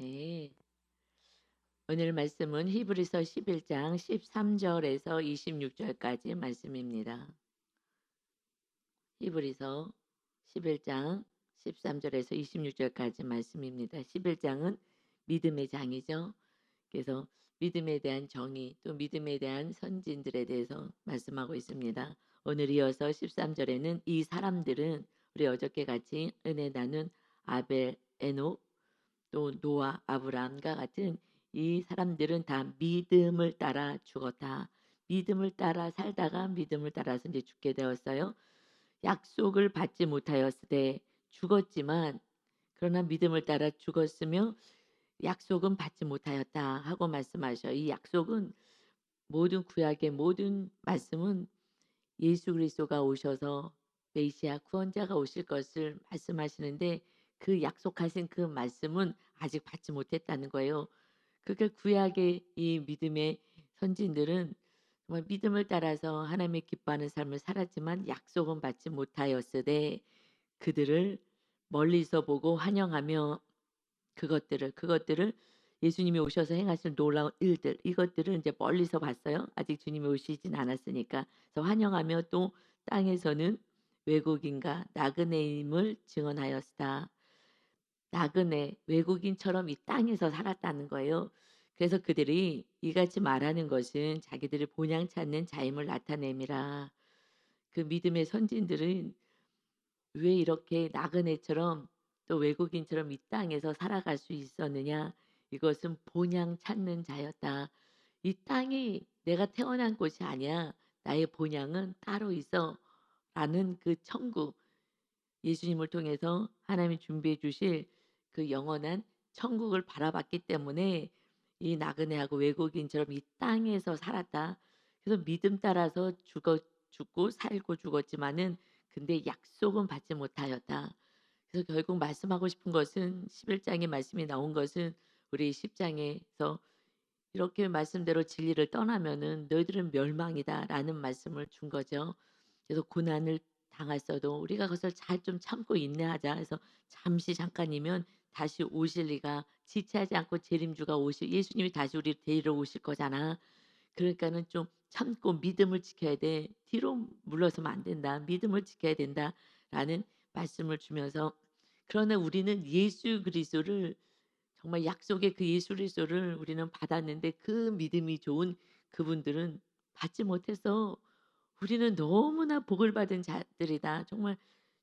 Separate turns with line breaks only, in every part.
네. 오늘 말씀은 히브리서 11장 13절에서 26절까지 말씀입니다. 히브리서 11장 13절에서 26절까지 말씀입니다. 11장은 믿음의 장이죠. 그래서 믿음에 대한 정의 또 믿음에 대한 선진들에 대해서 말씀하고 있습니다. 오늘 이어서 13절에는 이 사람들은 우리 어저께 같이 은혜 나눈 아벨, 에녹, 또 노아, 아브라함과 같은 이 사람들은 다 믿음을 따라 죽었다. 믿음을 따라 살다가 믿음을 따라서 이제 죽게 되었어요. 약속을 받지 못하였을 때 죽었지만 그러나 믿음을 따라 죽었으며 약속은 받지 못하였다 하고 말씀하셔. 이 약속은 모든 구약의 모든 말씀은 예수 그리스도가 오셔서 메시아 구원자가 오실 것을 말씀하시는데 그 약속하신 그 말씀은 아직 받지 못했다는 거예요. 그러니까 구약의 이 믿음의 선진들은 정말 믿음을 따라서 하나님의 기뻐하는 삶을 살았지만 약속은 받지 못하였으되 그들을 멀리서 보고 환영하며 그것들을 예수님이 오셔서 행하신 놀라운 일들 이것들을 이제 멀리서 봤어요. 아직 주님이 오시진 않았으니까. 그래서 환영하며 또 땅에서는 외국인과 나그네임을 증언하였으다. 나그네 외국인처럼 이 땅에서 살았다는 거예요. 그래서 그들이 이같이 말하는 것은 자기들의 본향 찾는 자임을 나타냄이라. 그 믿음의 선진들은 왜 이렇게 나그네처럼 또 외국인처럼 이 땅에서 살아갈 수 있었느냐? 이것은 본향 찾는 자였다. 이 땅이 내가 태어난 곳이 아니야. 나의 본향은 따로 있어. 라는 그 천국, 예수님을 통해서 하나님이 준비해 주실 그 영원한 천국을 바라봤기 때문에 이 나그네하고 외국인처럼 이 땅에서 살았다. 그래서 믿음 따라서 죽고 살고 죽었지만은 근데 약속은 받지 못하였다. 그래서 결국 말씀하고 싶은 것은 11장의 말씀이 나온 것은 우리 10장에서 이렇게 말씀대로 진리를 떠나면은 너희들은 멸망이다라는 말씀을 준 거죠. 그래서 고난을 당했어도 우리가 그것을 잘 좀 참고 인내하자 해서 잠시 잠깐이면 다시 오실 리가 지체하지 않고 재림주가 오실 예수님이 다시 우리를 데리러 오실 거잖아. 그러니까는 좀 참고 믿음을 지켜야 돼. 뒤로 물러서면 안 된다. 믿음을 지켜야 된다라는 말씀을 주면서 그러나 우리는 예수 그리스도를 정말 약속의 그 예수 그리스도를 우리는 받았는데 그 믿음이 좋은 그분들은 받지 못해서 우리는 너무나 복을 받은 자들이다. 정말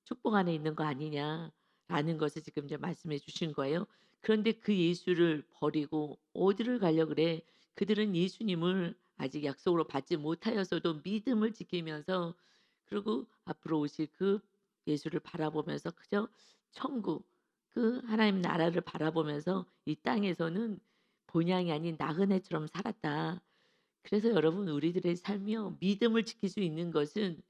축복 안에 있는 거 아니냐라는 것을 지금 이제 말씀해 주신 거예요. 그런데 그 예수를 버리고 어디를 가려 그래? 그들은 예수님을 아직 약속으로 받지 못하였어도 믿음을 지키면서 그리고 앞으로 오실 그 예수를 바라보면서 그저 천국 그 하나님 나라를 바라보면서 이 땅에서는 본향이 아닌 나그네처럼 살았다. 그래서 여러분 우리들의 삶이요. 믿음을 지킬 수 있는 것은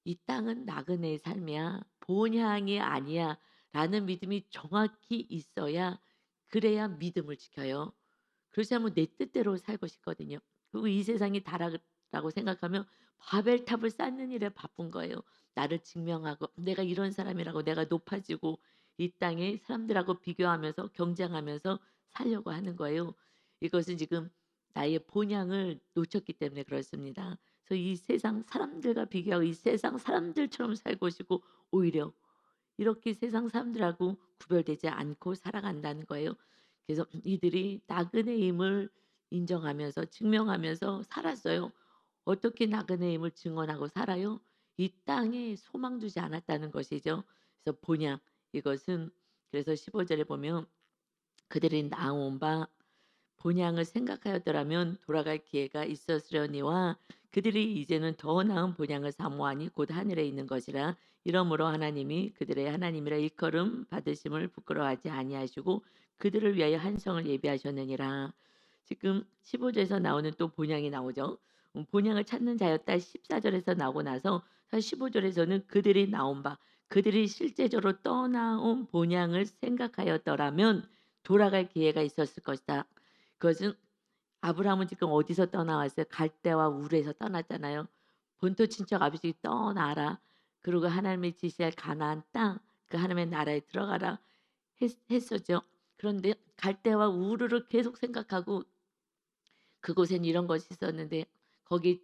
'이 땅은 나그네의 삶이야. 본향이 아니야.'라는 믿음이 정확히 있어야 그래야 믿음을 지켜요. 그렇지 않으면 내 뜻대로 살고 싶거든요. 그리고 이 세상이 다라고 생각하면 바벨탑을 쌓는 일에 바쁜 거예요. 나를 증명하고 내가 이런 사람이라고 내가 높아지고 이 땅의 사람들하고 비교하면서 경쟁하면서 살려고 하는 거예요. 이것은 지금 나의 본향을 놓쳤기 때문에 그렇습니다. 그래서 이 세상 사람들과 비교하고 이 세상 사람들처럼 살고 싶고 오히려 이렇게 세상 사람들하고 구별되지 않고 살아간다는 거예요. 그래서 이들이 나그네임을 인정하면서 증명하면서 살았어요. 어떻게 나그네임을 증언하고 살아요? 이 땅에 소망 두지 않았다는 것이죠. 그래서 본향 이것은 그래서 15절에 보면 그들이 나온 바 본향을 생각하였더라면 돌아갈 기회가 있었으려니와 그들이 이제는 더 나은 본향을 사모하니 곧 하늘에 있는 것이라. 이러므로 하나님이 그들의 하나님이라 일컬음 받으심을 부끄러워하지 아니하시고 그들을 위하여 한성을 예비하셨느니라. 지금 15절에서 나오는 또 본향이 나오죠. 본향을 찾는 자였다 14절에서 나오고 나서 15절에서는 그들이 나온 바 그들이 실제적으로 떠나온 본향을 생각하였더라면 돌아갈 기회가 있었을 것이다. 그것은 아브라함은 지금 어디서 떠나왔어요? 갈대와 우르에서 떠났잖아요. 본토 친척 아버지 떠나라. 그리고 하나님의 지시할 가나안 땅, 그 하나님의 나라에 들어가라 했었죠. 그런데 갈대와 우르르 계속 생각하고 그곳엔 이런 것이 있었는데 거기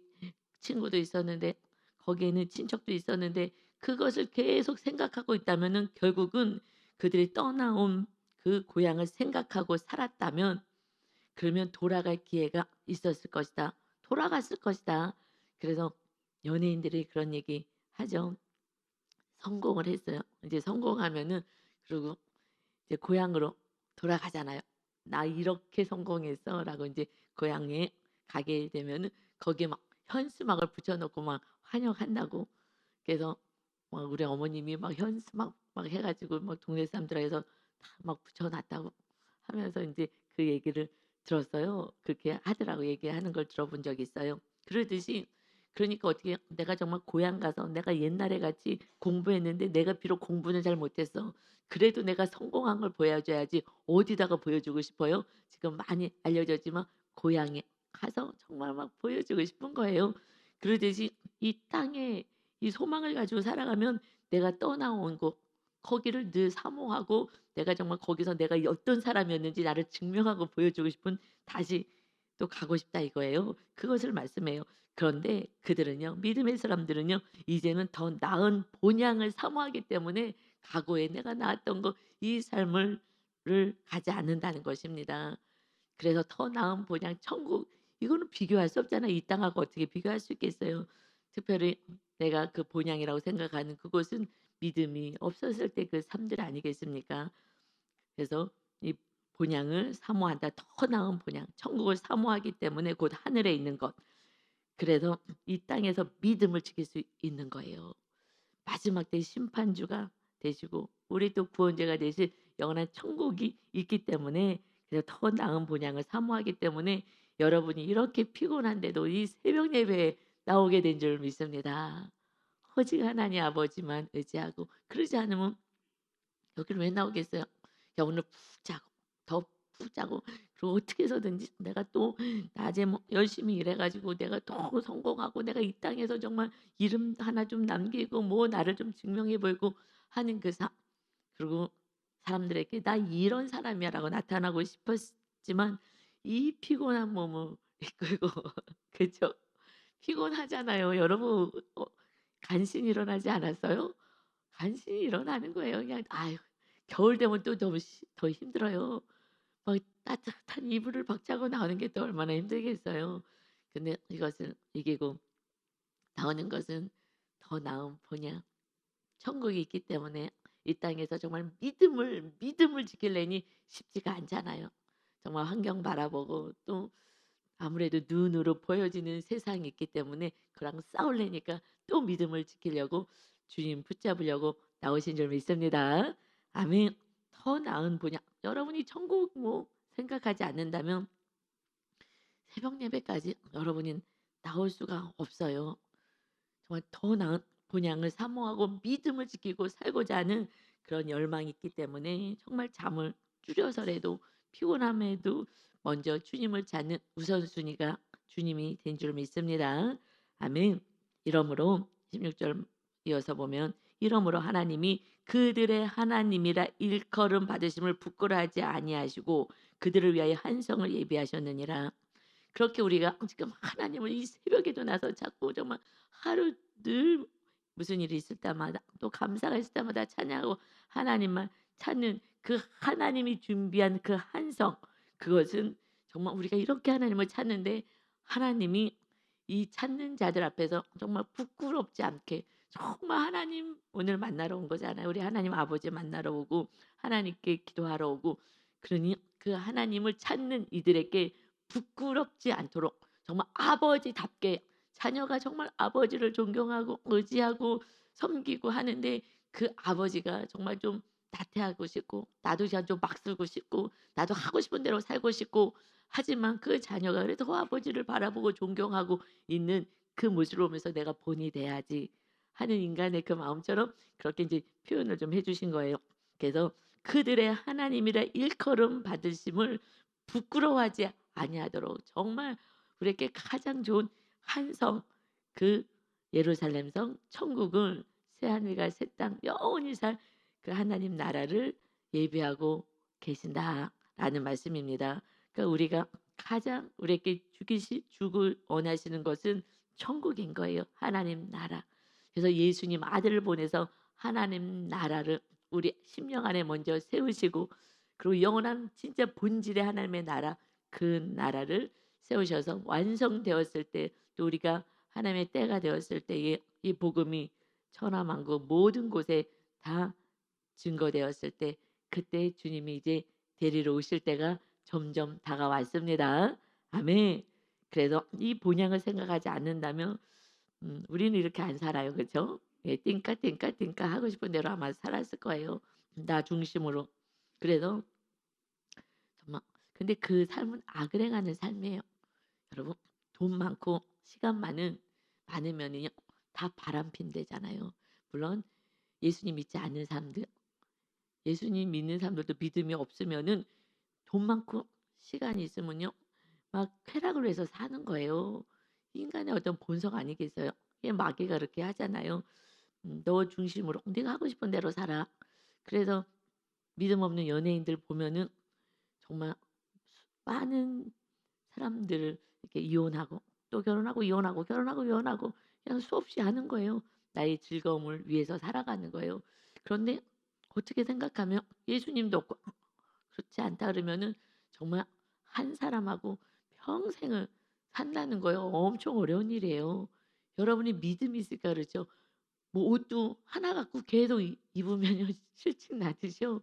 친구도 있었는데 거기에는 친척도 있었는데 그것을 계속 생각하고 있다면은 결국은 그들이 떠나온 그 고향을 생각하고 살았다면 그러면 돌아갈 기회가 있었을 것이다. 돌아갔을 것이다. 그래서 연예인들이 그런 얘기 하죠. 성공을 했어요. 이제 성공하면은 그리고 이제 고향으로 돌아가잖아요. "나 이렇게 성공했어."라고 이제 고향에 가게 되면은 거기에 막 현수막을 붙여 놓고 막 환영한다고. 그래서 막 우리 어머님이 막 현수막 막 해 가지고 막 동네 사람들에서 다 막 붙여 놨다고 하면서 인제 그 얘기를 들었어요. 그렇게 하더라고 얘기하는 걸 들어본 적이 있어요. 그러듯이 그러니까 어떻게 내가 정말 고향 가서 내가 옛날에 같이 공부했는데 내가 비록 공부는 잘 못했어. 그래도 내가 성공한 걸 보여줘야지 어디다가 보여주고 싶어요? 지금 많이 알려졌지만 고향에 가서 정말 막 보여주고 싶은 거예요. 그러듯이 이 땅에 이 소망을 가지고 살아가면 내가 떠나온 곳 거기를 늘 사모하고 내가 정말 거기서 내가 어떤 사람이었는지 나를 증명하고 보여주고 싶은 다시 또 가고 싶다 이거예요. 그것을 말씀해요. 그런데 그들은요. 믿음의 사람들은요. 이제는 더 나은 본향을 사모하기 때문에 과거에 내가 나았던 거 이 삶을 가지 않는다는 것입니다. 그래서 더 나은 본향 천국 이거는 비교할 수 없잖아요. 이 땅하고 어떻게 비교할 수 있겠어요. 특별히 내가 그 본향이라고 생각하는 그곳은 믿음이 없었을 때 그 삶들 아니겠습니까? 그래서 이 본향을 사모한다. 더 나은 본향, 천국을 사모하기 때문에 곧 하늘에 있는 것. 그래서 이 땅에서 믿음을 지킬 수 있는 거예요. 마지막 때 심판주가 되시고 우리 또 구원자가 되실 영원한 천국이 있기 때문에 그래서 더 나은 본향을 사모하기 때문에 여러분이 이렇게 피곤한데도 이 새벽 예배에 나오게 된 줄 믿습니다. 오직 하나님 아버지만 의지하고 그러지 않으면 여기를 왜 나오겠어요? 야 오늘 푹 자고 더 푹 자고 그리고 어떻게 해서든지 내가 또 낮에 뭐 열심히 일해 가지고 내가 더 성공하고 내가 이 땅에서 정말 이름 하나 좀 남기고 뭐 나를 좀 증명해 보이고 하는 그 삶 그리고 사람들에게 '나 이런 사람이야.'라고 나타나고 싶었지만 이 피곤한 몸을 이끌고 그죠? 피곤하잖아요. 여러분 간신히 일어나지 않았어요? 간신히 일어나는 거예요. 그냥 아유 겨울 되면 또 너무 더 힘들어요. 막 따뜻한 이불을 박차고 나오는 게 또 얼마나 힘들겠어요. 근데 이것을 이기고 나오는 것은 더 나은 본향 천국이 있기 때문에 이 땅에서 정말 믿음을 지키려니 쉽지가 않잖아요. 정말 환경 바라보고 또 아무래도 눈으로 보여지는 세상이 있기 때문에 그랑 싸우려니까 또 믿음을 지키려고 주님 붙잡으려고 나오신 줄 믿습니다. 아멘. 더 나은 본향 여러분이 천국 뭐 생각하지 않는다면 새벽 예배까지 여러분이 나올 수가 없어요. 정말 더 나은 본향을 사모하고 믿음을 지키고 살고자 하는 그런 열망이 있기 때문에 정말 잠을 줄여서라도 피곤함에도 먼저 주님을 찾는 우선순위가 주님이 된 줄 믿습니다. 아멘. 이러므로 16절 이어서 보면 이러므로 하나님이 그들의 하나님이라 일컬음 받으심을 부끄러워하지 아니하시고 그들을 위하여 한성을 예비하셨느니라. 그렇게 우리가 지금 하나님을 이 새벽에도 나서 자꾸 정말 하루 늘 무슨 일이 있을 때마다 또 감사가 있을 때마다 찬양하고 하나님만 찾는 그 하나님이 준비한 그 한성 그것은 정말 우리가 이렇게 하나님을 찾는데 하나님이 이 찾는 자들 앞에서 정말 부끄럽지 않게 정말 하나님 오늘 만나러 온 거잖아요. 우리 하나님 아버지 만나러 오고 하나님께 기도하러 오고 그러니 그 하나님을 찾는 이들에게 부끄럽지 않도록 정말 아버지답게 자녀가 정말 아버지를 존경하고 의지하고 섬기고 하는데 그 아버지가 정말 좀 나태하고 싶고 나도 그냥 좀 막 쓰고 싶고 나도 하고 싶은 대로 살고 싶고 하지만 그 자녀가 그래도 아버지를 바라보고 존경하고 있는 그 모습을 보면서 '내가 본이 돼야지.' 하는 인간의 그 마음처럼 그렇게 이제 표현을 좀 해 주신 거예요. 그래서 그들의 하나님이라 일컬음 받으심을 부끄러워하지 아니하도록 정말 우리에게 가장 좋은 한성 그 예루살렘 성 천국을 새 하늘과 새 땅 영원히 살 그 하나님 나라를 예비하고 계신다라는 말씀입니다. 그러니까 우리가 가장 우리에게 주길 원하시는 것은 천국인 거예요. 하나님 나라. 그래서 예수님 아들을 보내서 하나님 나라를 우리 심령 안에 먼저 세우시고, 그리고 영원한 진짜 본질의 하나님의 나라, 그 나라를 세우셔서 완성되었을 때, 또 우리가 하나님의 때가 되었을 때에 이 복음이 천하만국 모든 곳에 다 증거되었을 때, 그때 주님이 이제 데리러 오실 때가 점점 다가왔습니다. 아멘. 그래서 이 본향을 생각하지 않는다면 우리는 이렇게 안 살아요. 그렇죠? 예, 띵까 띵까 띵까 하고 싶은 대로 아마 살았을 거예요. 나 중심으로. 그래서 정말, 근데 그 삶은 악을 행하는 삶이에요. 여러분, 돈 많고 시간 많으면요 다 바람핀대잖아요. 물론 예수님 믿지 않는 사람들, 예수님 믿는 사람들도 믿음이 없으면은 돈 많고 시간이 있으면요 막 쾌락을 위해서 사는 거예요. 인간의 어떤 본성 아니겠어요? 이 마귀가 그렇게 하잖아요. 너 중심으로 네가 하고 싶은 대로 살아. 그래서 믿음 없는 연예인들 보면은 정말 많은 사람들을 이렇게 이혼하고 또 결혼하고 이혼하고 결혼하고 이혼하고 그냥 수없이 하는 거예요. 나의 즐거움을 위해서 살아가는 거예요. 그런데 어떻게 생각하면 예수님도 없고 그렇지 않다 그러면은 정말 한 사람하고 평생을 산다는 거예요. 엄청 어려운 일이에요. 여러분이 믿음이 있을까 그러죠. 뭐 옷도 하나 갖고 계속 입으면요 실증 나듯이요.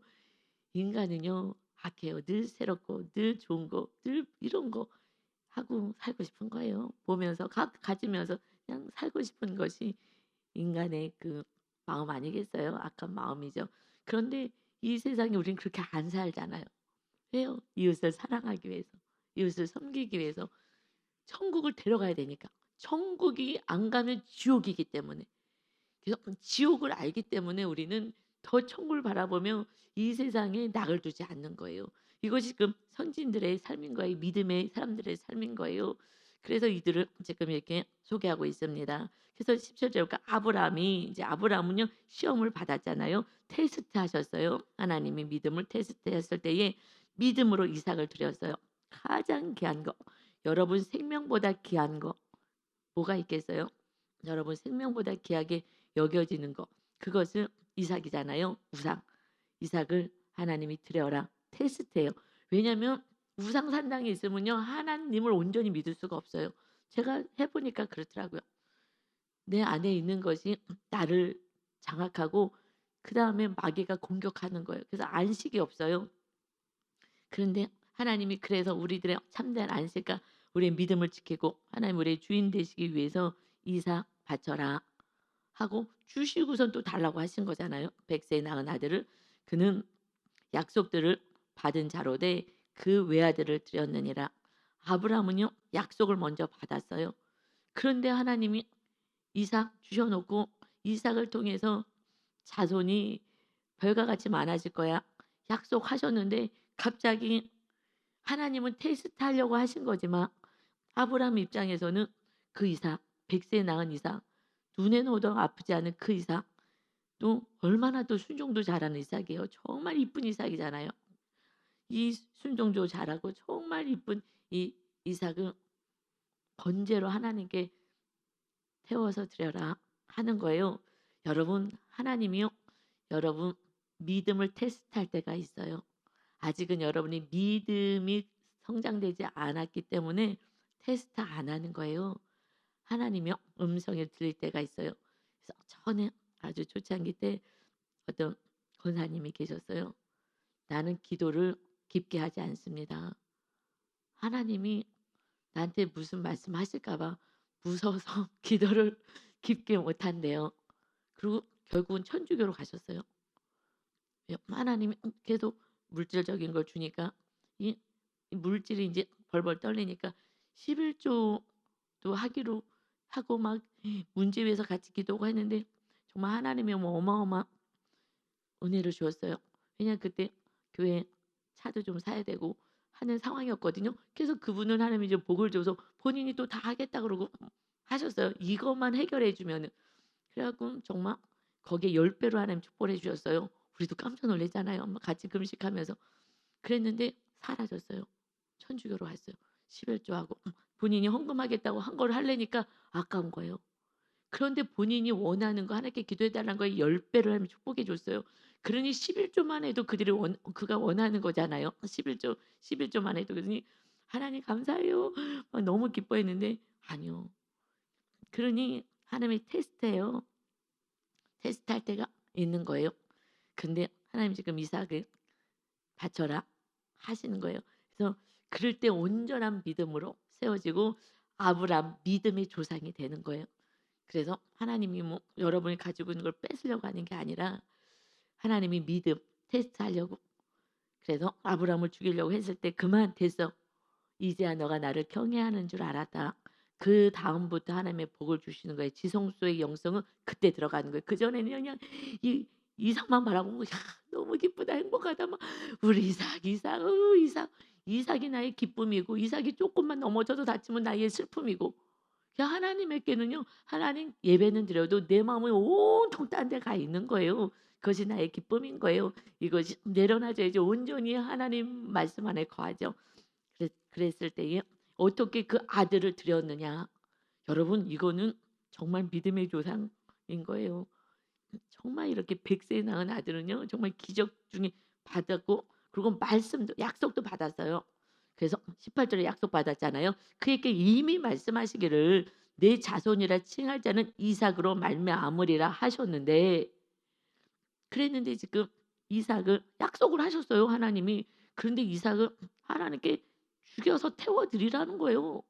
인간은요 악해요. 늘 새롭고 늘 좋은 거, 늘 이런 거 하고 살고 싶은 거예요. 보면서 가지면서 그냥 살고 싶은 것이 인간의 그 마음 아니겠어요? 악한 마음이죠. 그런데 이 세상에 우리는 그렇게 안 살잖아요. 왜요? 이웃을 사랑하기 위해서, 이웃을 섬기기 위해서, 천국을 데려가야 되니까. 천국이 안 가면 지옥이기 때문에. 그래서 지옥을 알기 때문에 우리는 더 천국을 바라보며 이 세상에 낙을 두지 않는 거예요. 이것이 지금 선진들의 삶인 거예요. 믿음의 사람들의 삶인 거예요. 그래서 이들을 지금 이렇게 소개하고 있습니다. 그래서 17절 보니까 아브라함은요 시험을 받았잖아요. 테스트 하셨어요. 하나님이 믿음을 테스트했을 때에 믿음으로 이삭을 드렸어요. 가장 귀한 거. 여러분 생명보다 귀한 거 뭐가 있겠어요? 여러분 생명보다 귀하게 여겨지는 것. 그것은 이삭이잖아요. 우상. 이삭을 하나님이 드려라. 테스트예요. 왜냐하면 우상 산당에 있으면요 하나님을 온전히 믿을 수가 없어요. 제가 해보니까 그렇더라고요. 내 안에 있는 것이 나를 장악하고 그 다음에 마귀가 공격하는 거예요. 그래서 안식이 없어요. 그런데 하나님이 그래서 우리들의 참된 안식과 우리의 믿음을 지키고 하나님 우리의 주인 되시기 위해서 이삭 바쳐라 하고 주시고선 또 달라고 하신 거잖아요. 100세 낳은 아들을. 그는 약속들을 받은 자로되 그 외아들을 드렸느니라. 아브라함은요 약속을 먼저 받았어요. 그런데 하나님이 이삭 주셔놓고 이삭을 통해서 자손이 별과 같이 많아질 거야. 약속하셨는데 갑자기 하나님은 테스트하려고 하신 거지만 아브라함 입장에서는 그 이삭, 100세 낳은 이삭, 눈에 넣어도 아프지 않은 그 이삭, 또 얼마나 또 순종도 잘하는 이삭이에요. 정말 이쁜 이삭이잖아요. 이 순종도 잘하고 정말 이쁜 이 이삭은 번제로 하나님께 태워서 드려라 하는 거예요. 여러분 하나님이요. 여러분 믿음을 테스트할 때가 있어요. 아직은 여러분이 믿음이 성장되지 않았기 때문에 테스트 안 하는 거예요. 하나님이요. 음성을 들릴 때가 있어요. 그래서 전에 아주 초창기 때 어떤 권사님이 계셨어요. 나는 기도를 깊게 하지 않습니다. 하나님이 나한테 무슨 말씀하실까 봐 무서워서 기도를 깊게 못 한대요. 그리고 결국은 천주교로 가셨어요. 하나님이 계속 물질적인 걸 주니까 이 물질이 이제 벌벌 떨리니까 11조도 하기로 하고 막 문제 위해서 같이 기도하고 했는데 정말 하나님이 뭐 어마어마한 은혜를 주었어요. 왜냐면 그때 교회 차도 좀 사야 되고 하는 상황이었거든요. 그래서 그분은 하나님이 좀 복을 줘서 본인이 또 다 하겠다 그러고 하셨어요. 이것만 해결해 주면은. 그래 갖고 정말 거기에 10배로 하나님 축복해 주셨어요. 우리도 깜짝 놀랐잖아요. 막 같이 금식하면서. 그랬는데 사라졌어요. 천주교로 갔어요. 11조하고 본인이 헌금하겠다고 한 걸 하려니까 아까운 거예요. 그런데 본인이 원하는 거 하나님께 기도해 달라는 거에 10배를 하나님이 축복해 줬어요. 그러니 11조만 해도 그가 원하는 거잖아요. 11조만 해도. 그러니 "하나님 감사해요." 막 너무 기뻐했는데 아니요. 그러니 하나님이 테스트해요. 테스트할 때가 있는 거예요. 근데 하나님 지금 이삭을 바쳐라 하시는 거예요. 그래서 그럴 때 온전한 믿음으로 세워지고 아브라함 믿음의 조상이 되는 거예요. 그래서 하나님이 뭐 여러분이 가지고 있는 걸 뺏으려고 하는 게 아니라 하나님이 믿음 테스트하려고 그래서 아브라함을 죽이려고 했을 때 그만 됐어. 이제야 너가 나를 경외하는 줄 알았다. 그다음부터 하나님의 복을 주시는 거예요. 지성소의 영성은 그때 들어가는 거예요. 그전에는 그냥 이 이삭만 바라보고 '야 너무 기쁘다. 행복하다.' 막 우리 이삭 이삭이 나의 기쁨이고 이삭이 쪼끔만 넘어져도 다치면 나의 슬픔이고 하나님에게는요. 하나님 예배는 드려도 내 마음이 온통 딴 데 가 있는 거예요. 그것이 나의 기쁨인 거예요. 이것이 내려놔져야지 온전히 하나님 말씀 안에 거하죠. 그랬을 때에 어떻게 그 아들을 드렸느냐. 여러분 이거는 정말 믿음의 조상인 거예요. 정말 이렇게 100세에 낳은 아들은요. 정말 기적 중에 받았고 그리고 말씀도 약속도 받았어요. 그래서 18절에 약속받았잖아요. 그에게 이미 말씀하시기를 "내 자손이라 칭할 자는 이삭으로 말미암으리라." 하셨는데 그랬는데 지금 이삭을 약속을 하셨어요 하나님이. 그런데 이삭을 하나님께 죽여서 태워 드리라는 거예요.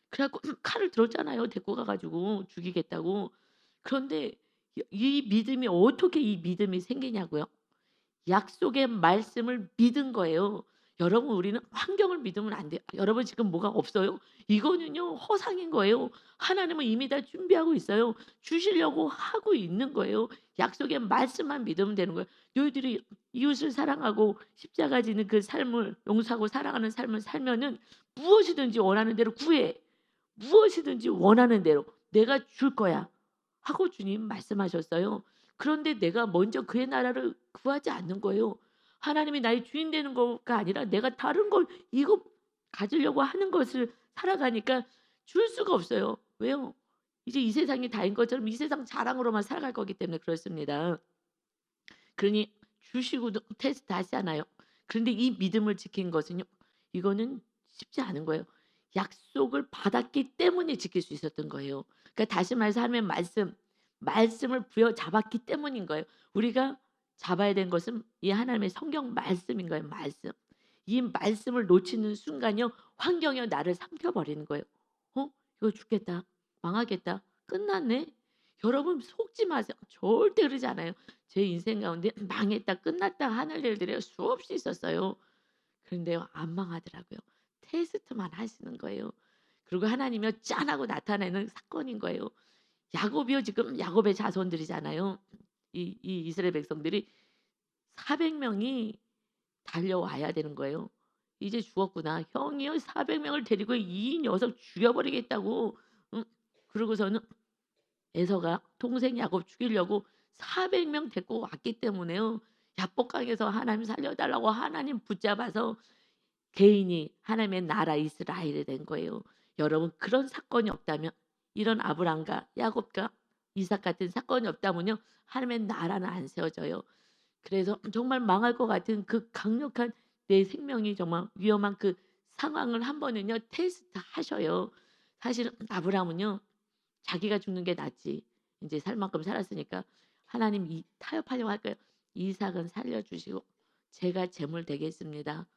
그래 갖고 칼을 들었잖아요 데리고 가 가지고 죽이겠다고. 그런데 이 믿음이 어떻게 이 믿음이 생기냐고요. 약속의 말씀을 믿은 거예요. 여러분 우리는 환경을 믿으면 안 돼요. 여러분 지금 뭐가 없어요? 이거는요 허상인 거예요. 하나님은 이미 다 준비하고 있어요. 주시려고 하고 있는 거예요. 약속의 말씀만 믿으면 되는 거예요. 너희들이 이웃을 사랑하고 십자가 지는 그 삶을 용서하고 사랑하는 삶을 살면은 무엇이든지 원하는 대로 구해. 무엇이든지 원하는 대로 내가 줄 거야. 하고 주님 말씀하셨어요. 그런데 내가 먼저 그의 나라를 구하지 않는 거예요. 하나님이 나의 주인 되는 거가 아니라 내가 다른 걸 이거 가지려고 하는 것을 살아가니까 줄 수가 없어요. 왜요? 이제 이 세상이 다인 것처럼 이 세상 자랑으로만 살아갈 거기 때문에 그렇습니다. 그러니 주시고도 테스트 하시잖아요. 그런데 이 믿음을 지킨 것은요. 이거는 쉽지 않은 거예요. 약속을 받았기 때문에 지킬 수 있었던 거예요. 그러니까 다시 말해서 하나님의 말씀을 부여잡았기 때문인 거예요. 우리가 잡아야 되는 것은 이 하나님의 성경 말씀인 거예요. 말씀. 이 말씀을 놓치는 순간요. 환경이 나를 삼켜 버리는 거예요. '어 이거 죽겠다. 망하겠다. 끝났네.' 여러분 속지 마세요. 절대 그러지 않아요. 제 인생 가운데 망했다, 끝났다 하는 일들이 수없이 있었어요. 그런데요 안 망하더라고요. 테스트만 하시는 거예요. 그리고 하나님이요 짠하고 나타내는 사건인 거예요. 야곱이요 지금 야곱의 자손들이잖아요. 이 이스라엘 백성들이 400 명이 달려와야 되는 거예요. 이제 죽었구나. 형이요 400 명을 데리고 이 녀석 죽여버리겠다고 그러고서는 에서가 동생 야곱 죽이려고 400명 데리고 왔기 때문에요. 야복강에서 하나님 살려 달라고 하나님 붙잡아서 개인이 하나님의 나라 이스라엘이 된 거예요. 여러분 그런 사건이 없다면 이런 아브람과 야곱과 이삭 같은 사건이 없다면요. 하나님의 나라는 안 세워져요. 그래서 정말 망할 것 같은 그 강력한 내 생명이 정말 위험한 그 상황을 한 번은요 테스트 하셔요. 사실은 아브람은요. 자기가 죽는 게 낫지. 인제 살 만큼 살았으니까 하나님 이 타협하려고 할 거예요. "이삭은 살려 주시고 제가 제물 되겠습니다."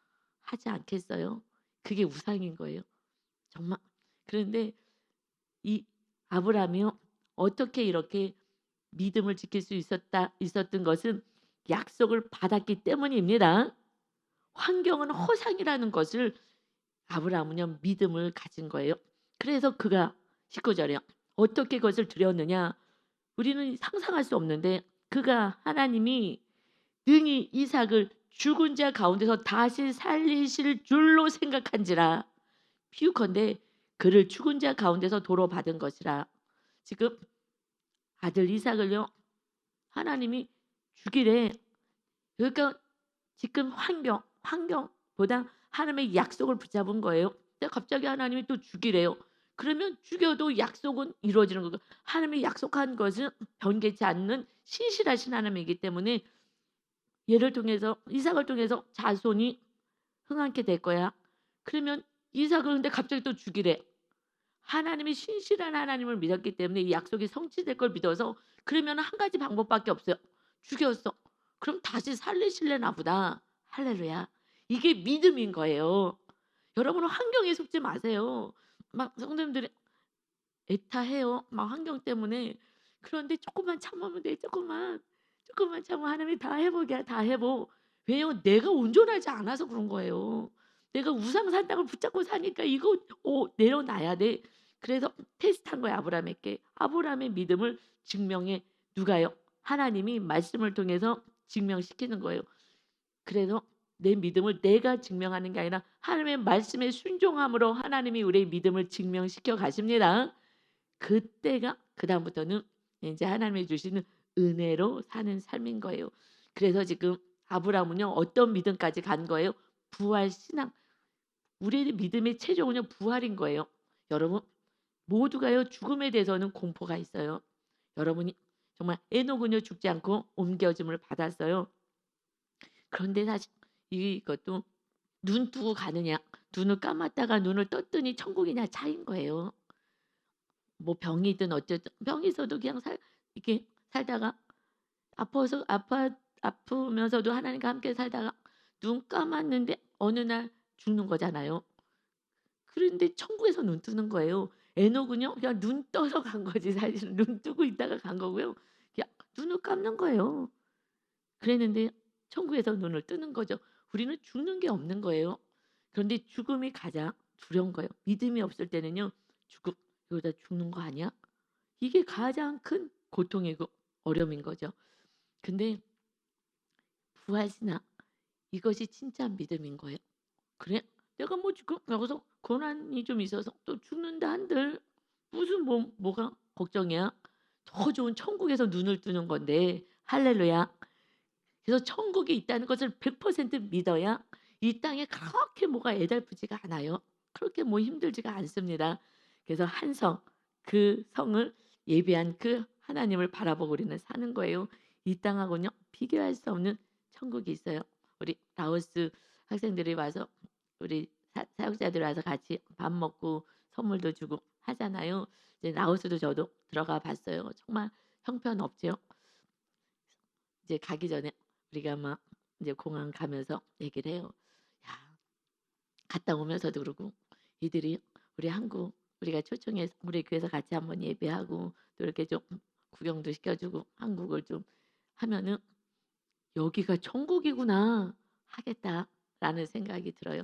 하지 않겠어요? 그게 우상인 거예요. 정말. 그런데 이 아브라함이요. 어떻게 이렇게 믿음을 지킬 수 있었던 것은 약속을 받았기 때문입니다. 환경은 허상이라는 것을 아브라함은요 믿음을 가진 거예요. 그래서 그가 19 절에요. 어떻게 그것을 드렸느냐? 우리는 상상할 수 없는데 그가 하나님이 능히 이삭을 죽은 자 가운데서 다시 살리실 줄로 생각한지라. 비유컨대 그를 죽은 자 가운데서 도로 받은 것이라. 지금 아들 이삭을요 하나님이 죽이래. 그러니까 지금 환경 보다 하나님의 약속을 붙잡은 거예요. 근데 갑자기 하나님이 또 죽이래요. 그러면 죽여도 약속은 이루어지는 거고 하나님이 약속한 것은 변개치 않는 신실하신 하나님이기 때문에 얘를 통해서 이삭을 통해서 자손이 흥하게 될 거야. 그러면 이삭을 근데 갑자기 또 죽이래. 하나님이 신실한 하나님을 믿었기 때문에 이 약속이 성취될 걸 믿어서 그러면 한 가지 방법밖에 없어요. 죽였어. 그럼 다시 살리실래나 보다. 할렐루야. 이게 믿음인 거예요. 여러분은 환경에 속지 마세요. 막 성도님들이 애타해요. 막 환경 때문에. 그런데 조금만 참으면 돼. 조금만. 조금만 참으면 하나님이 다 회복이야. 다 회복. 왜요? 내가 온전하지 않아서 그런 거예요. 내가 우상 산당을 붙잡고 사니까 이거 내려놔야 돼. 그래서 테스트한 거예요, 아브라함에게. 아브라함의 믿음을 증명해 누가요? 하나님이 말씀을 통해서 증명시키는 거예요. 그래서 내 믿음을 내가 증명하는 게 아니라 하나님의 말씀에 순종함으로 하나님이 우리의 믿음을 증명시켜 가십니다. 그때가 그다음부터는 이제 하나님이 주시는 은혜로 사는 삶인 거예요. 그래서 지금 아브라함은요 어떤 믿음까지 간 거예요? 부활 신앙. 우리의 믿음의 최종은요 부활인 거예요. 여러분 모두가요 죽음에 대해서는 공포가 있어요. 여러분이 정말 에녹은요 죽지 않고 옮겨짐을 받았어요. 그런데 사실 이것도 눈 뜨고 가느냐, 눈을 감았다가 눈을 떴더니 천국이냐 차이인 거예요. 뭐 병이든 어쨌든 병이 있어도 그냥 이렇게 살다가 아프면서도 하나님과 함께 살다가 눈 감았는데 어느 날 죽는 거잖아요. 그런데 천국에서 눈 뜨는 거예요. 에녹은요 그냥 눈 떠서 간 거지 사실은 눈 뜨고 있다가 간 거고요. 그냥 눈을 감는 거예요. 그랬는데 천국에서 눈을 뜨는 거죠. 우리는 죽는 게 없는 거예요. 그런데 죽음이 가장 두려운 거예요. 믿음이 없을 때는요. 죽음 이러다 죽는 거 아니야? 이게 가장 큰 고통이고 어려움인 거죠. 근데 부활신앙 이것이 진짜 믿음인 거예요. 그래? 내가 뭐 지금 여기서 고난이 좀 있어서 또 죽는다 한들 무슨 뭐가 걱정이야? 더 좋은 천국에서 눈을 뜨는 건데 할렐루야. 그래서 천국이 있다는 것을 100% 믿어야 이 땅에 그렇게 뭐가 애달프지가 않아요. 그렇게 뭐 힘들지가 않습니다. 그래서 한 성, 그 성을 예비한 그 하나님을 바라보고 우리는 사는 거예요. 이 땅하고는요 비교할 수 없는 천국이 있어요. 우리 라오스 학생들이 와서 우리 사역자들이 와서 같이 밥 먹고 선물도 주고 하잖아요. 이제 라오스도 저도 들어가 봤어요. 정말 형편없죠. 이제 가기 전에 우리가 막 이제 공항 가면서 얘기를 해요. 야, 갔다 오면서도 그러고 이들이 우리 한국 우리가 초청해서 우리 교회에서 같이 한번 예배하고 또 이렇게 좀 구경도 시켜주고 한국을 좀 하면은 '여기가 천국이구나.' 하겠다라는 생각이 들어요.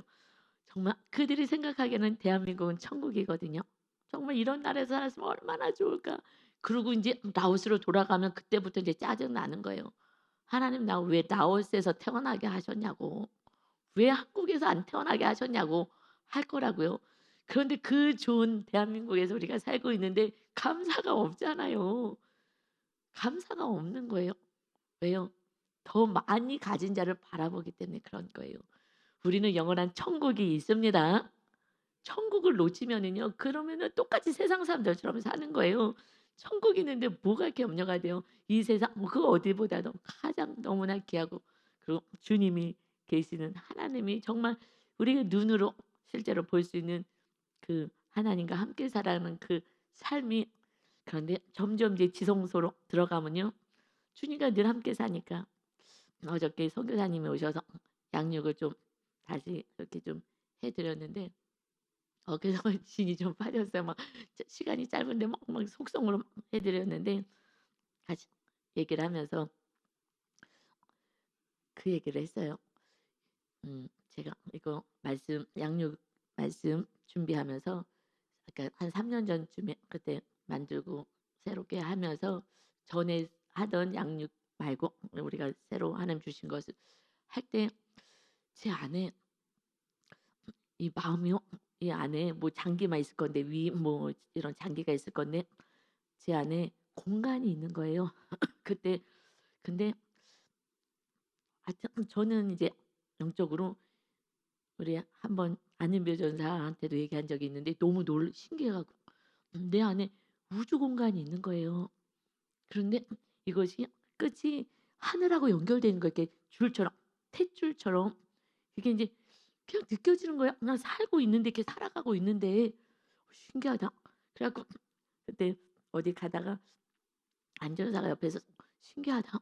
정말 그들이 생각하기에는 대한민국은 천국이거든요. 정말 이런 나라에서 살았으면 얼마나 좋을까. 그리고 인제 라오스로 돌아가면 그때부터 이제 짜증 나는 거예요. '하나님 나 왜 라오스에서 태어나게 하셨냐.'고. '왜 한국에서 안 태어나게 하셨냐.'고 할 거라고요. 그런데 그 좋은 대한민국에서 우리가 살고 있는데 감사가 없잖아요. 감사가 없는 거예요. 왜요? 더 많이 가진 자를 바라보기 때문에 그런 거예요. 우리는 영원한 천국이 있습니다. 천국을 놓치면은요. 그러면은 똑같이 세상 사람들처럼 사는 거예요. 천국이 있는데 뭐가 염려가 돼요. 이 세상 그 어디보다도 가장 너무나 귀하고 그리고 주님이 계시는 하나님이 정말 우리가 눈으로 실제로 볼 수 있는 그 하나님과 함께 살아가는 그 삶이 그런데 점점 이제 지성소로 들어가면요. 주님과 늘 함께 사니까 어저께 선교사님이 오셔서 양육을 좀 다시 이렇게 좀 해 드렸는데 그래서 진이 좀 빠졌어요. 막 시간이 짧은데 막 속성으로 해 드렸는데 같이 얘기를 하면서 그 얘기를 했어요. 제가 이거 말씀 양육 말씀 준비하면서 그러니까 한 3년 전쯤에 그때 만들고 새롭게 하면서 전에 하던 양육 말고 우리가 새로 하나님 주신 것을 할 때 제 안에 이 마음이요. 이 안에 뭐 장기만 있을 건데 위 뭐 이런 장기가 있을 건데 제 안에 공간이 있는 거예요. 그때 근데 하여튼 저는 이제 영적으로 우리 한번 아는 변호사한테도 얘기한 적이 있는데 너무 놀 신기해 갖고 내 안에 우주 공간이 있는 거예요. 그런데 이것이 끝이 하늘하고 연결되는 거예요. 이렇게 줄처럼 탯줄처럼 이게 인제 그냥 느껴지는 거야. 그냥 살고 있는데 이렇게 살아가고 있는데 신기하다. 그래 갖고 그때 어디 가다가 안전사가 옆에서 "신기하다.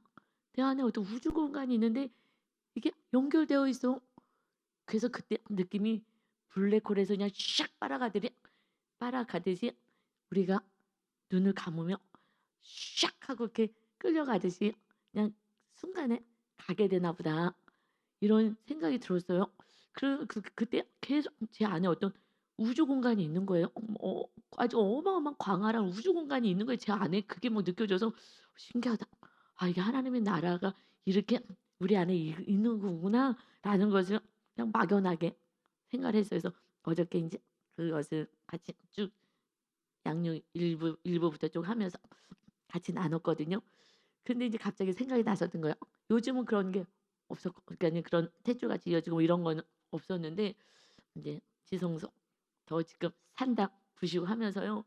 내 안에 어떤 우주 공간이 있는데 이게 연결되어 있어." 그래서 그때 느낌이 블랙홀에서 그냥 샥 빨아가듯이 우리가 눈을 감으면 샥 하고 이렇게 끌려가듯이 그냥 순간에 '가게 되나 보다.' 이런 생각이 들었어요. 그때 계속 제 안에 어떤 우주 공간이 있는 거예요. 아주 어마어마한 광활한 우주 공간이 있는 거예요. 제 안에 그게 뭐 느껴져서 '신기하다. 아 이게 하나님의 나라가 이렇게 우리 안에 있는 거구나.'라는 것을 그냥 막연하게 생각을 했어요. 그래서 어저께 인제 그것을 같이 쭉 양육 일부부터 쭉 하면서 같이 나눴거든요. 근데 이제 갑자기 생각이 나셨던 거예요. 요즘은 그런 게 없었고 그러니까는 그런 탯줄같이 이어지고 뭐 이런 거는 없었는데 인제 지성소 더 지금 산다 부시고 하면서요.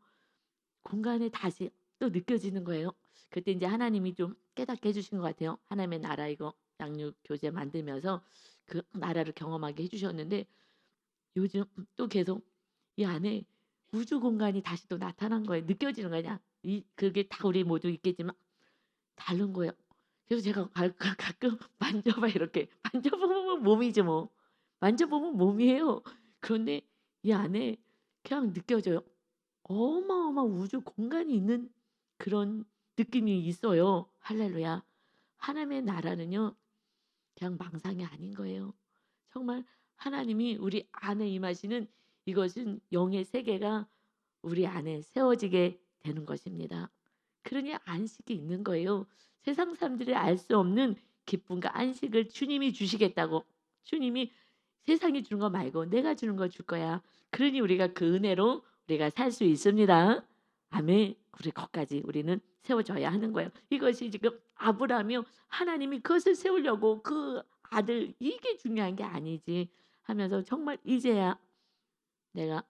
공간에 다시 또 느껴지는 거예요. 그때 인제 하나님이 좀 깨닫게 해 주신 것 같아요. 하나님의 나라 이거 양육 교재 만들면서 그 나라를 경험하게 해 주셨는데 요즘 또 계속 이 안에 우주 공간이 다시 또 나타난 거예요. 느껴지는 거야. 그냥 그게 다 우리 모두 있겠지만 다른 거예요. 그래서 제가 가끔 만져봐 이렇게. 만져보면 몸이지 뭐. 만져보면 몸이에요. 그런데 이 안에 그냥 느껴져요. 어마어마한 우주 공간이 있는 그런 느낌이 있어요. 할렐루야. 하나님의 나라는요. 그냥 망상이 아닌 거예요. 정말 하나님이 우리 안에 임하시는 이것은 영의 세계가 우리 안에 세워지게 되는 것입니다. 그러니 안식이 있는 거예요. 세상 사람들이 알 수 없는 기쁨과 안식을 주님이 주시겠다고. 주님이 세상이 주는 거 말고 내가 주는 거 줄 거야. 그러니 우리가 그 은혜로 우리가 살 수 있습니다. 아멘. 우리 거기까지 우리는 세워져야 하는 거예요. 이것이 지금 아브라함이요. 하나님이 그것을 세우려고 그 아들 이게 중요한 게 아니지 하면서 정말 이제야 내가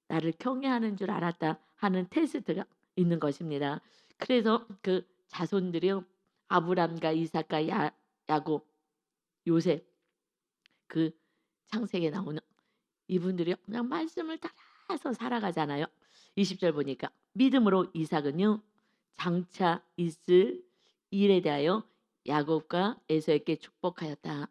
나를 경외하는 줄 알았다 하는 테스트가 있는 것입니다. 그래서 그 자손들이요. 아브람과 이삭과 야곱, 요셉 그 창세기에 나오는 이분들이요. 그냥 말씀을 따라서 살아가잖아요. 20절 보니까 믿음으로 이삭은요. 장차 있을 일에 대하여 야곱과 에서에게 축복하였다.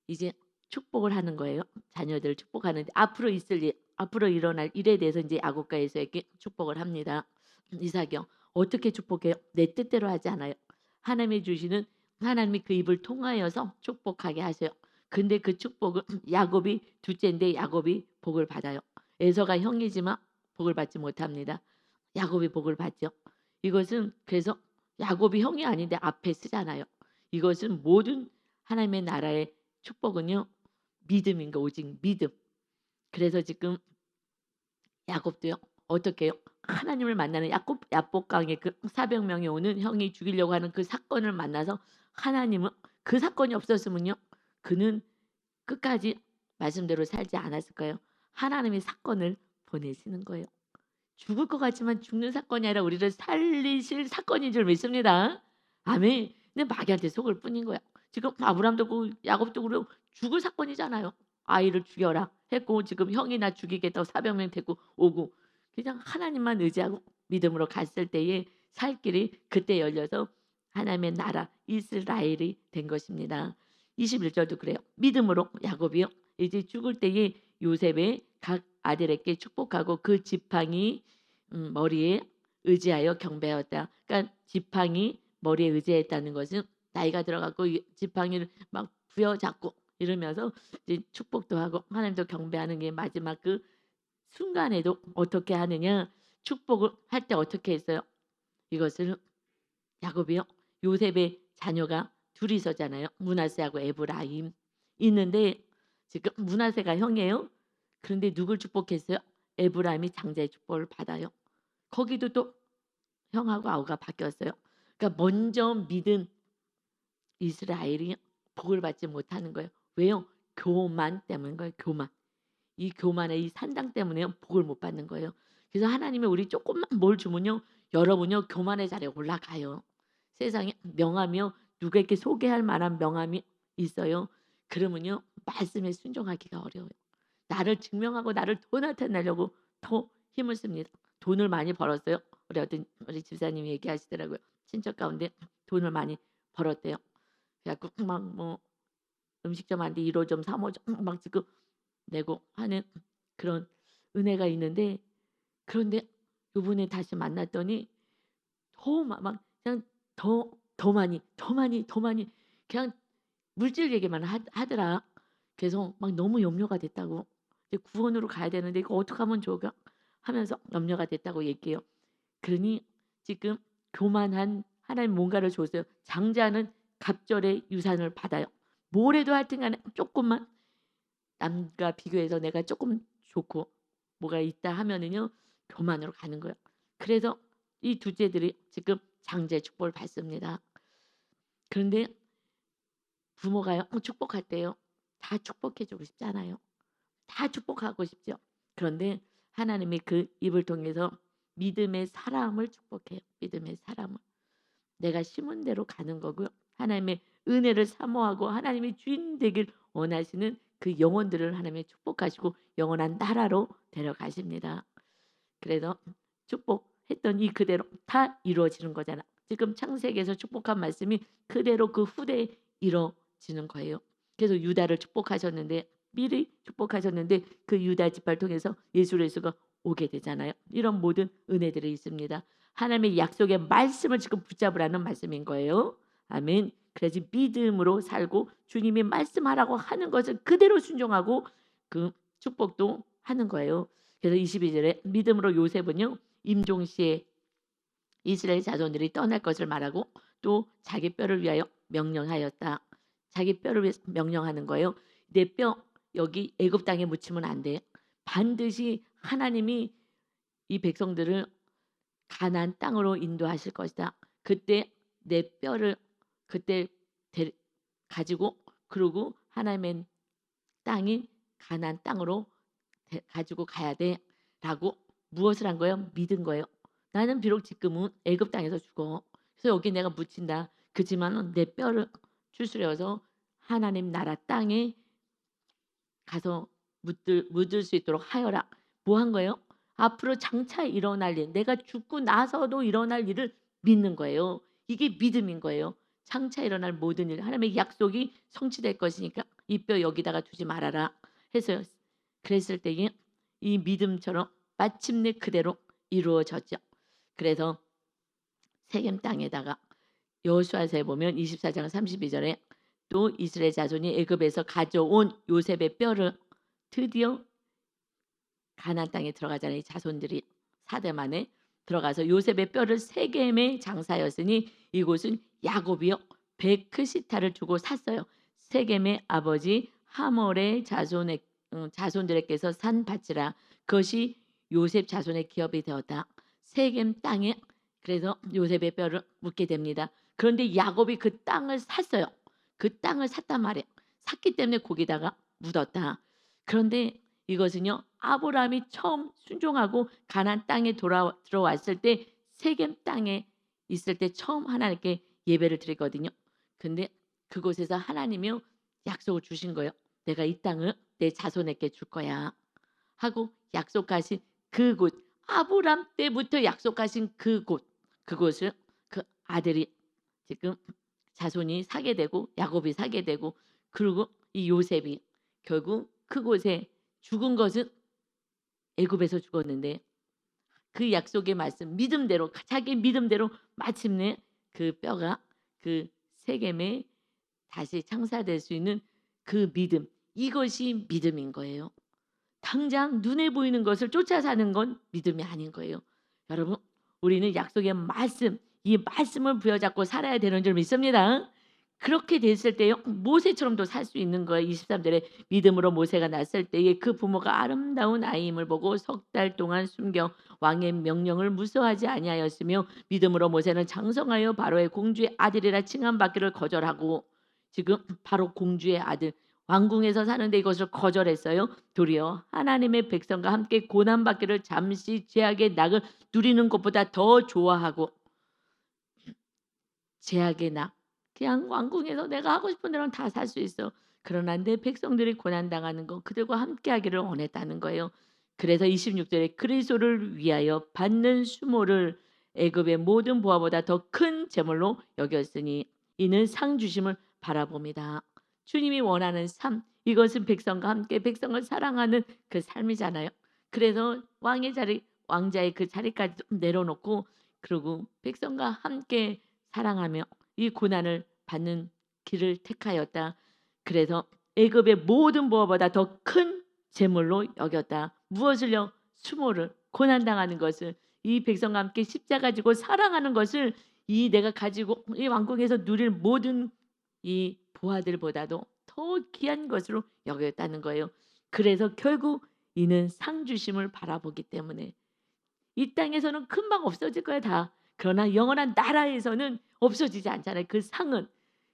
이제 축복을 하는 거예요. 자녀들을 축복하는데 앞으로 있을 일, 앞으로 일어날 일에 대해서 이제 야곱과 에서에게 축복을 합니다. 이삭이요. 어떻게 축복해요? 내 뜻대로 하지 않아요. 하나님이 주시는 하나님이 그 입을 통하여서 축복하게 하세요. 근데 그 축복은 야곱이 둘째인데 야곱이 복을 받아요. 에서가 형이지만 복을 받지 못합니다. 야곱이 복을 받죠. 이것은 그래서 야곱이 형이 아닌데 앞에 쓰잖아요. 이것은 모든 하나님의 나라의 축복은요. 믿음인 거 오직 믿음. 그래서 지금 야곱도요. 어떻게 해요? 하나님을 만나는 야복강에 그 400 명이 오는 형이 죽이려고 하는 그 사건을 만나서 하나님은 그 사건이 없었으면요. 그는 끝까지 말씀대로 살지 않았을 거예요. 하나님이 사건을 보내시는 거예요. 죽을 것 같지만 죽는 사건이 아니라 우리를 살리실 사건인 줄 믿습니다. 아멘. 근데 마귀한테 속을 뿐인 거야. 지금 아브라함도 그렇고 야곱도 그렇고 죽을 사건이잖아요. 아이를 죽여라 했고 지금 형이나 죽이겠다고 400명 데리고 오고 그냥 하나님만 의지하고 믿음으로 갔을 때에 살 길이 그때 열려서 하나님의 나라 이스라엘이 된 것입니다. 21 절도 그래요. 믿음으로 야곱이요. 이제 죽을 때에 요셉의 각 아들에게 축복하고 그 지팡이 머리에 의지하여 경배하였다. 그러니까 지팡이 머리에 의지했다는 것은 나이가 들어가고 지팡이를 막 부여잡고 이러면서 이제 축복도 하고 하나님도 경배하는 게 마지막 그 순간에도 어떻게 하느냐 축복을 할 때 어떻게 했어요? 이것을 야곱이요. 요셉의 자녀가 둘이서잖아요. 므낫세하고 에브라임 있는데 지금 므낫세가 형이에요. 그런데 누굴 축복했어요? 에브라임이 장자의 축복을 받아요. 거기도 또 형하고 아우가 바뀌었어요. 그러니까 먼저 믿은 이스라엘이 복을 받지 못하는 거예요. 왜요? 교만 때문인 거예요. 교만. 이 교만의 이 산당 때문에 복을 못 받는 거예요. 그래서 하나님이 우리 조금만 뭘 주면요, 여러분요 교만의 자리에 올라가요. 세상에 명함이요, 누구에게 소개할 만한 명함이 있어요. 그러면요 말씀에 순종하기가 어려워요. 나를 증명하고 나를 더 나타내려고 더 힘을 씁니다. 돈을 많이 벌었어요. 우리 집사님이 얘기하시더라고요. 친척 가운데 돈을 많이 벌었대요. 그래갖고 막 뭐 음식점 한데 1호점 3호점 막 지금 내고 하는 그런 은혜가 있는데, 그런데 요번에 다시 만났더니 막 그냥 더 많이, 더 많이, 더 많이 그냥 물질 얘기만 하더라. 그래서 막 너무 염려가 됐다고. 이제 구원으로 가야 되는데 이거 어떻게 하면 좋을까 하면서 염려가 됐다고 얘기해요. 그러니 지금 교만한 하나님 뭔가를 줬어요. 장자는 갑절의 유산을 받아요. 뭐래도 하여튼 간에 조금만 남과 비교해서 내가 조금 좋고 뭐가 있다 하면은요 교만으로 가는 거예요. 그래서 이 둘째들이 지금 장자의 축복을 받습니다. 그런데 부모가요 축복할 때요 다 축복해 주고 싶잖아요. 다 축복하고 싶죠. 그런데 하나님이 그 입을 통해서 믿음의 사람을 축복해요. 믿음의 사람을. 내가 심은 대로 가는 거고요. 하나님의 은혜를 사모하고 하나님의 주인 되길 원하시는 그 영혼들을 하나님이 축복하시고 영원한 나라로 데려가십니다. 그래서 축복했던 이 그대로 다 이루어지는 거잖아. 지금 창세기에서 축복한 말씀이 그대로 그 후대에 이루어지는 거예요. 그래서 유다를 축복하셨는데 미리 축복하셨는데 그 유다 지파를 통해서 예수 그리스도가 오게 되잖아요. 이런 모든 은혜들이 있습니다. 하나님의 약속의 말씀을 지금 붙잡으라는 말씀인 거예요. 아멘. 그래서 믿음으로 살고 주님이 말씀하라고 하는 것을 그대로 순종하고 그 축복도 하는 거예요. 그래서 22절에 믿음으로 요셉은요 임종 시에 이스라엘 자손들이 떠날 것을 말하고 또 자기 뼈를 위하여 명령하였다. 자기 뼈를 위해서 명령하는 거예요. 내 뼈 여기 애굽 땅에 묻히면 안 돼. 반드시 하나님이 이 백성들을 가나안 땅으로 인도하실 것이다. 그때 내 뼈를 그때 가지고 그러고 하나님의 땅인 가나안 땅으로 가지고 가야 돼라고 무엇을 한 거예요? 믿은 거예요. 나는 비록 지금은 애굽 땅에서 죽어. 그래서 여기 내가 묻힌다. 그지만은 내 뼈를 추스려서 하나님 나라 땅에 가서 묻을 수 있도록 하여라. 뭐 한 거예요? 앞으로 장차 일어날 일, 내가 죽고 나서도 일어날 일을 믿는 거예요. 이게 믿음인 거예요. 장차 일어날 모든 일, 하나님의 약속이 성취될 것이니까 이 뼈 여기다가 두지 말아라 해서 그랬을 때에 이 믿음처럼 마침내 그대로 이루어졌죠. 그래서 세겜 땅에다가 여호수아서에 보면 24장 32절에 또 이스라엘 자손이 애굽에서 가져온 요셉의 뼈를 드디어 가나안 땅에 들어가잖아요. 이 자손들이 4대 만에 들어가서 요셉의 뼈를 세겜에 장사하였으니 이곳은 야곱이요 베크시타를 주고 샀어요. 세겜의 아버지 하몰의 자손들에게서 산 밭이라 그것이 요셉 자손의 기업이 되었다. 세겜 땅에 그래서 요셉의 뼈를 묻게 됩니다. 그런데 야곱이 그 땅을 샀어요. 그 땅을 샀단 말이에요. 샀기 때문에 거기다가 묻었다. 그런데 이것은요 아브라함이 처음 순종하고 가나안 땅에 들어왔을 때 세겜 땅에 있을 때 처음 하나님께 예배를 드리거든요. 근데 그곳에서 하나님이요 약속을 주신 거예요. 내가 이 땅을 내 자손에게 줄 거야 하고 약속하신 그곳, 아브라함 때부터 약속하신 그곳을 그 아들이 지금 자손이 사게 되고 야곱이 사게 되고 그리고 이 요셉이 결국 그곳에 죽은 것은 애굽에서 죽었는데 그 약속의 말씀 믿음대로 자기 믿음대로 마침내 그 뼈가 그 세겜에 다시 창사될 수 있는 그 믿음, 이것이 믿음인 거예요. 당장 눈에 보이는 것을 쫓아 사는 건 믿음이 아닌 거예요. 여러분 우리는 약속의 말씀, 이 말씀을 부여잡고 살아야 되는 줄 믿습니다. 그렇게 됐을 때요 모세처럼도 살 수 있는 거예요. 23절에 믿음으로 모세가 났을 때에 그 부모가 아름다운 아이임을 보고 석 달 동안 숨겨 왕의 명령을 무서워하지 아니하였으며 믿음으로 모세는 장성하여 바로의 공주의 아들이라 칭함받기를 거절하고 지금 바로 공주의 아들 왕궁에서 사는데 이것을 거절했어요. 도리어 하나님의 백성과 함께 고난받기를 잠시 죄악의 낙을 누리는 것보다 더 좋아하고 죄악의 낙 그냥 왕궁에서 내가 하고 싶은 대로는 다 살 수 있어. 그러나 내 백성들이 고난당하는 거 그들과 함께하기를 원했다는 거예요. 그래서 26절에 그리스도를 위하여 받는 수모를 애굽의 모든 보화보다 더 큰 제물로 여겼으니 이는 상 주심을 바라봅니다. 주님이 원하는 삶 이것은 백성과 함께 백성을 사랑하는 그 삶이잖아요. 그래서 왕의 자리 왕자의 그 자리까지 내려놓고 그리고 백성과 함께 사랑하며 이 고난을 받는 길을 택하였다. 그래서 애굽의 모든 보화보다 더 큰 재물로 여겼다. 무엇을요? 수모를 고난당하는 것을 이 백성과 함께 십자가 지고 사랑하는 것을 이 내가 가지고 이 왕국에서 누릴 모든 이 보화들보다도 더 귀한 것으로 여겼다는 거예요. 그래서 결국 이는 상 주심을 바라보기 때문에 이 땅에서는 금방 없어질 거야 다. 그러나 영원한 나라에서는 없어지지 않잖아요. 그 상은.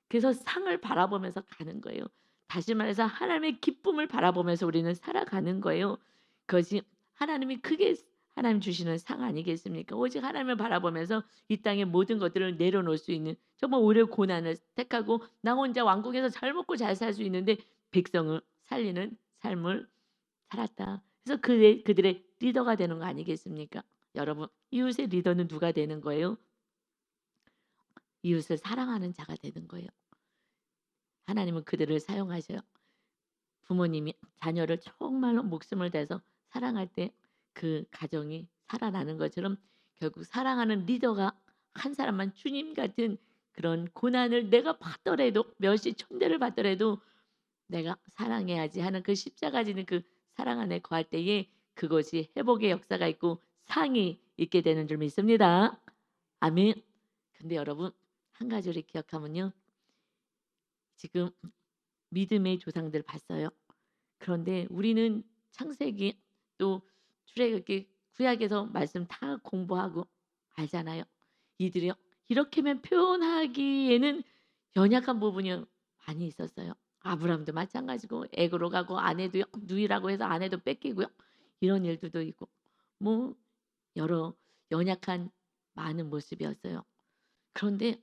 그래서 상을 바라보면서 가는 거예요. 다시 말해서 하나님의 기쁨을 바라보면서 우리는 살아가는 거예요. 그것이 하나님이 크게 하나님 주시는 상 아니겠습니까? 오직 하나님을 바라보면서 이 땅의 모든 것들을 내려놓을 수 있는 정말 오래 고난을 택하고 나 혼자 왕국에서 잘 먹고 잘 살 수 있는데 백성을 살리는 삶을 살았다. 그래서 그들의 리더가 되는 거 아니겠습니까? 여러분, 이웃의 리더는 누가 되는 거예요? 이웃을 사랑하는 자가 되는 거예요. 하나님은 그들을 사용하셔요. 부모님이 자녀를 정말로 목숨을 다해서 사랑할 때 그 가정이 살아나는 것처럼 결국 사랑하는 리더가 한 사람만 주님 같은 그런 고난을 내가 받더라도 몇시 천대를 받더라도 내가 사랑해야지 하는 그 십자가 지는 그 사랑 안에 거할 때에 그것이 회복의 역사가 있고 상이 있게 되는 줄 믿습니다. 아멘. 근데 여러분 한 가지를 기억하면요. 지금 믿음의 조상들 봤어요. 그런데 우리는 창세기 또 출애굽기 구약에서 말씀 다 공부하고 알잖아요. 이들이요. 이렇게만 표현하기에는 연약한 부분이 많이 있었어요. 아브라함도 마찬가지고 애굽으로 가고 아내도요. 누이라고 해서 아내도 뺏기고요. 이런 일들도 있고 뭐 여러 연약한 많은 모습이었어요. 그런데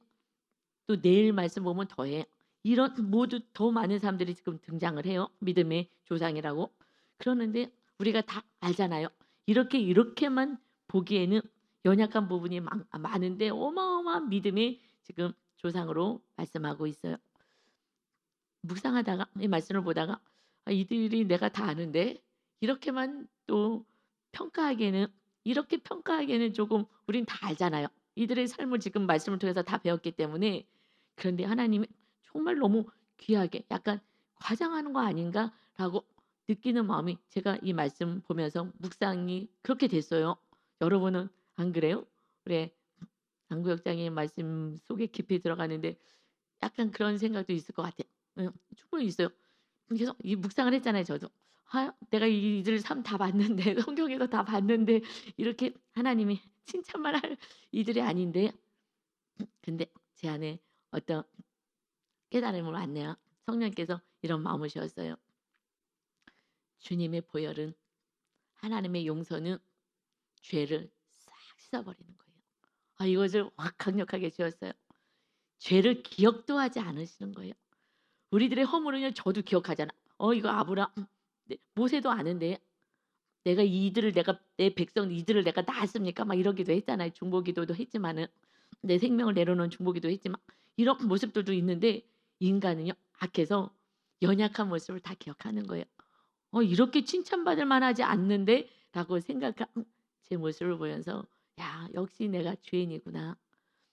또 내일 말씀 보면 더해 이런 모두 더 많은 사람들이 지금 등장을 해요. 믿음의 조상이라고. 그러는데 우리가 다 알잖아요. 이렇게만 보기에는 연약한 부분이 많은데 어마어마한 믿음의 지금 조상으로 말씀하고 있어요. 묵상하다가 이 말씀을 보다가 이들이 내가 다 아는데 이렇게만 또 평가하기에는 이렇게 평가하기에는 조금 우린 다 알잖아요. 이들의 삶을 지금 말씀을 통해서 다 배웠기 때문에 그런데 하나님이 정말 너무 귀하게 약간 '과장하는 거 아닌가?'라고 느끼는 마음이 제가 이 말씀 보면서 묵상이 그렇게 됐어요. 여러분은 안 그래요? 우리 안구역장의 말씀 속에 깊이 들어가는데 약간 그런 생각도 있을 것 같아요. 충분히 있어요. 그래서 이 묵상을 했잖아요 저도. '아 내가 이들 삶 다 봤는데 성경에서 다 봤는데 이렇게 하나님이 칭찬만 할 이들이 아닌데' 근데 제 안에 어떤 깨달음을 왔네요. 성령께서 이런 마음을 주셨어요. 주님의 보혈은 하나님의 용서는 죄를 싹 씻어버리는 거예요. 이것을 확 강력하게 주셨어요. 죄를 기억도 하지 않으시는 거예요. 우리들의 허물은요 저도 기억하잖아. 이거 아브라 네, 모세도 아는데 내가 이들을 내가 내 백성 이들을 내가 낳았습니까? 막 이러기도 했잖아요. 중보기도도 했지만은 내 생명을 내려놓은 중보기도 했지만 이런 모습들도 있는데 인간은요 악해서 연약한 모습을 다 기억하는 거예요. 이렇게 칭찬받을 만하지 않는데라고 생각한 제 모습을 보면서 야 역시 내가 죄인이구나.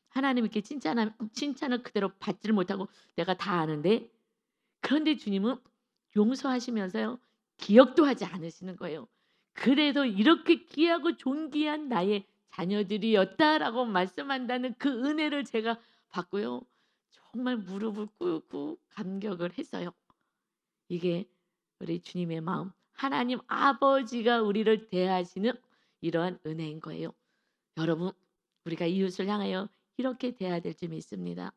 하나님 이렇게 칭찬을 그대로 받지를 못하고 내가 다 아는데 그런데 주님은 용서하시면서요. 기억도 하지 않으시는 거예요. 그래도 이렇게 귀하고 존귀한 나의 자녀들이었다라고 말씀한다는 그 은혜를 제가 받고요. 정말 무릎을 꿇고 감격을 했어요. 이게 우리 주님의 마음, 하나님 아버지가 우리를 대하시는 이러한 은혜인 거예요. 여러분, 우리가 이웃을 향하여 이렇게 대해야 될 줄 믿습니다.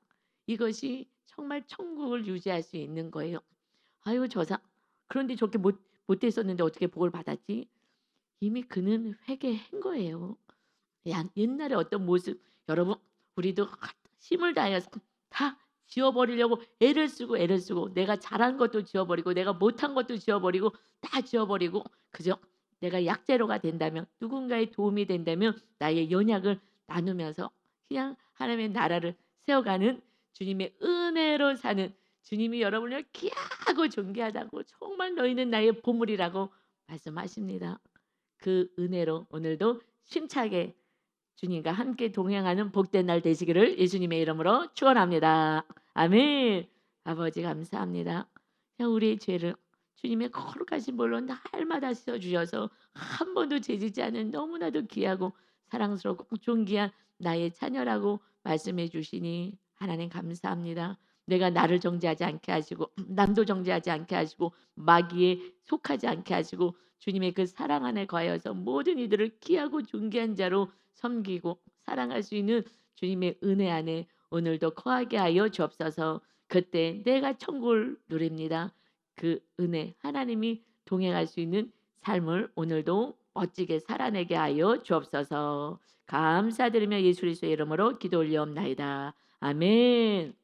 이것이 정말 천국을 유지할 수 있는 거예요. 아유 저 사 그런데 저렇게 못됐었는데 어떻게 복을 받았지? 이미 그는 회개한 거예요. 옛날에 어떤 모습 여러분 우리도 힘을 다해서 다 지워버리려고 애를 쓰고 내가 잘한 것도 지워버리고 내가 못한 것도 지워버리고 다 지워버리고 그죠? 내가 약재로가 된다면 누군가의 도움이 된다면 나의 연약을 나누면서 그냥 하나님의 나라를 세워가는 주님의 은혜로 사는 주님이 여러분을 귀하고 존귀하다고 정말 너희는 나의 보물이라고 말씀하십니다. 그 은혜로 오늘도 힘차게 주님과 함께 동행하는 복된 날 되시기를 예수님의 이름으로 축원합니다. 아멘. 아버지 감사합니다. 그냥 우리의 죄를 주님의 거룩하신 볼로 날마다 씻어 주셔서 한 번도 죄짓지 않은 너무나도 귀하고 사랑스럽고 존귀한 나의 자녀라고 말씀해 주시니 하나님 감사합니다. 내가 나를 정죄하지 않게 하시고 남도 정죄하지 않게 하시고 마귀에 속하지 않게 하시고 주님의 그 사랑 안에 거하여서 모든 이들을 귀하고 존귀한 자로 섬기고 사랑할 수 있는 주님의 은혜 안에 오늘도 거하게 하여 주옵소서. 그때 내가 천국을 누립니다. 그 은혜 하나님이 동행할 수 있는 삶을 오늘도 멋지게 살아내게 하여 주옵소서. 감사드리며 예수 그리스도의 이름으로 기도 올리옵나이다. 아멘.